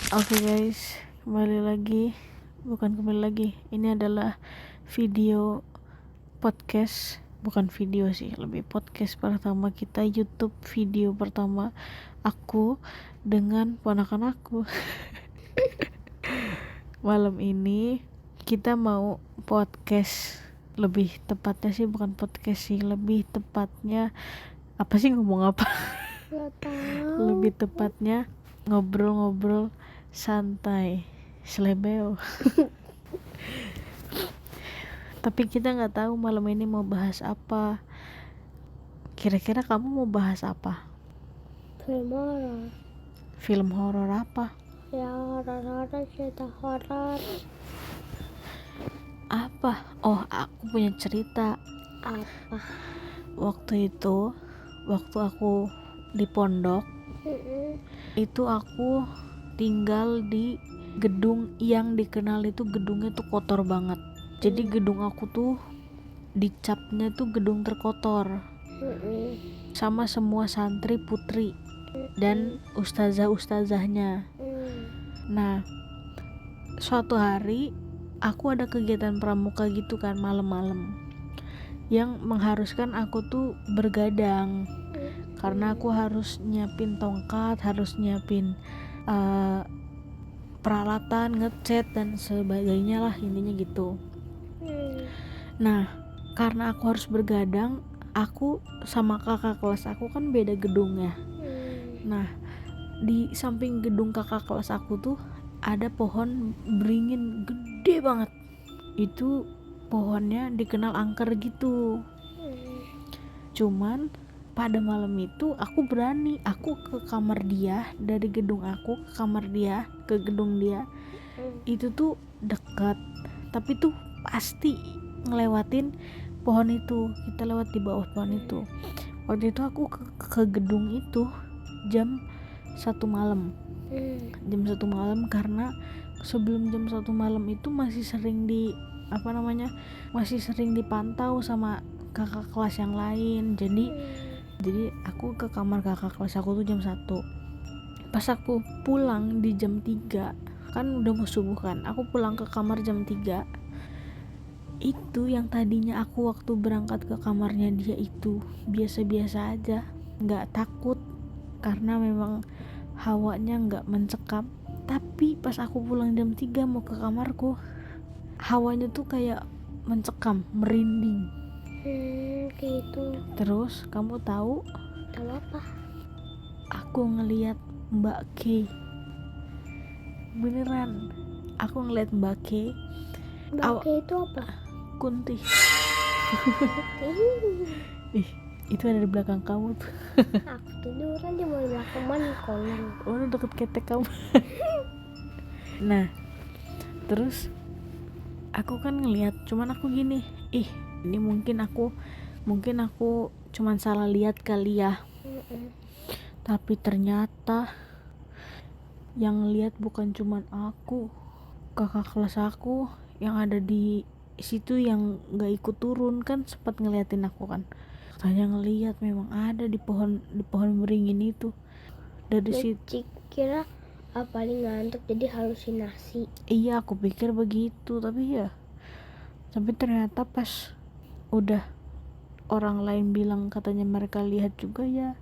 Oke guys, kembali lagi. Ini adalah video podcast, bukan video sih, lebih podcast pertama kita, YouTube video pertama aku dengan ponakan aku. Malam ini kita mau podcast, lebih tepatnya sih bukan podcast sih, lebih tepatnya apa sih ngomong apa? Lebih tepatnya ngobrol-ngobrol santai selebeo. Tapi kita nggak tahu malam ini mau bahas apa. Kira-kira kamu mau bahas apa? Film horor. Film horor apa? Ya, horor, cerita horor. Apa? Oh, aku punya cerita. Apa? Waktu aku di pondok, itu aku tinggal di gedung yang dikenal itu gedungnya tuh kotor banget. Jadi gedung aku tuh dicapnya tuh gedung terkotor sama semua santri putri dan ustazah-ustazahnya. Nah, suatu hari aku ada kegiatan pramuka gitu kan, malam-malam, yang mengharuskan aku tuh bergadang karena aku harus nyiapin tongkat, harus nyiapin peralatan ngecat dan sebagainya lah, intinya gitu. Nah, karena aku harus bergadang, aku sama kakak kelas aku kan beda gedung ya. Nah, di samping gedung kakak kelas aku tuh ada pohon beringin gede banget. Itu pohonnya dikenal angker gitu. Cuman pada malam itu aku ke kamar dia, dari gedung aku ke kamar dia, ke gedung dia. Itu tuh dekat, tapi tuh pasti ngelewatin pohon itu. Kita lewat di bawah pohon itu. Waktu itu aku ke gedung itu jam 1 malam. Jam 1 malam karena sebelum jam 1 malam itu masih sering dipantau sama kakak kelas yang lain. Jadi aku ke kamar kakak kelas aku tuh jam 1. Pas aku pulang di jam 3, kan udah mau subuh kan, aku pulang ke kamar jam 3. Itu yang tadinya aku waktu berangkat ke kamarnya dia itu biasa-biasa aja, gak takut karena memang hawanya gak mencekam. Tapi pas aku pulang jam 3 mau ke kamarku, hawanya tuh kayak mencekam, merinding. Gitu. Terus kamu tahu apa? aku ngelihat Mbak K. Beneran, aku ngelihat Mbak K. Mbak K itu apa? Kunti. Itu ada di belakang kamu tuh. Aku tiduran di belakang mana kolong. Udah deket ketek kamu. Nah, terus aku kan ngelihat, cuman aku gini, ini mungkin aku cuman salah lihat kali ya. Tapi ternyata yang lihat bukan cuman aku, kakak kelas aku yang ada di situ yang nggak ikut turun kan sempat ngeliatin aku kan. Katanya ngelihat memang ada di pohon beringin itu. Dari situ kira paling ngantuk jadi halusinasi. Iya, aku pikir begitu, tapi ternyata pas udah orang lain bilang katanya mereka lihat juga, ya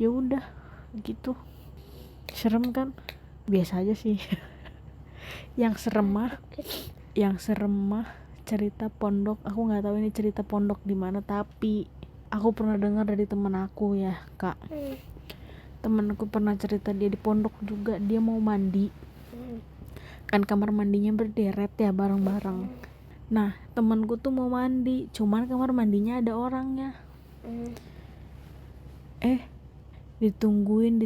udah gitu. Serem kan? Biasa aja sih. Yang serem mah cerita pondok. Aku nggak tahu ini cerita pondok di mana, tapi aku pernah dengar dari teman aku ya, Kak. Temanku pernah cerita dia di pondok juga, dia mau mandi. Kan kamar mandinya berderet ya, bareng-bareng. Nah, temanku tuh mau mandi, cuman kamar mandinya ada orangnya. Ditungguin,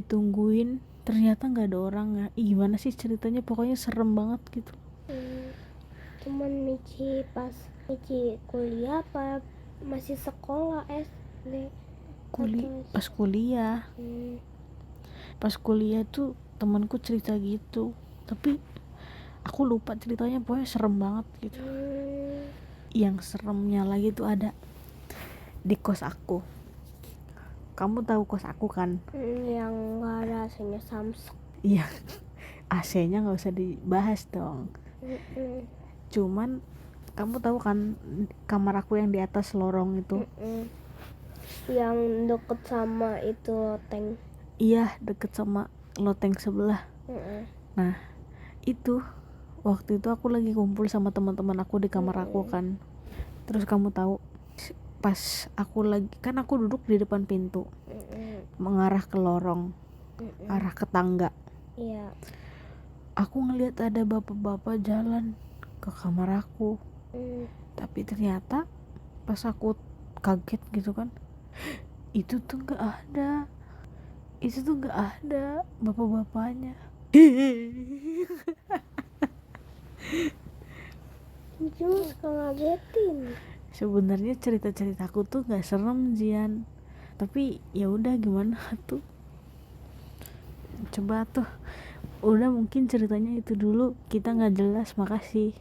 ternyata nggak ada orangnya. Gimana sih ceritanya? Pokoknya serem banget gitu. Cuman Michi kuliah apa masih sekolah SD? Pas kuliah tuh temanku cerita gitu, tapi aku lupa ceritanya. Pokoknya serem banget gitu. Yang seremnya lagi tuh ada di kos aku. Kamu tahu kos aku kan? Yang nggak ada aslinya Samsung. Iya, AC-nya nggak usah dibahas dong. Mm-mm. Cuman kamu tahu kan kamar aku yang di atas lorong itu? Mm-mm. Yang deket sama itu loteng. Iya, deket sama loteng sebelah. Mm-mm. Nah, itu waktu itu aku lagi kumpul sama teman-teman aku di kamar aku kan. Terus kamu tahu pas aku lagi, kan aku duduk di depan pintu mengarah ke lorong, arah ke tangga. Iya. Aku ngelihat ada bapak-bapak jalan ke kamar aku. Tapi ternyata pas aku kaget gitu kan, itu tuh nggak ada, bapak-bapaknya. Cuma suka ngagetin. Sebenarnya cerita-ceritaku tuh nggak serem Jian, tapi ya udah gimana tuh, coba tuh, udah mungkin ceritanya itu dulu, kita nggak jelas. Makasih.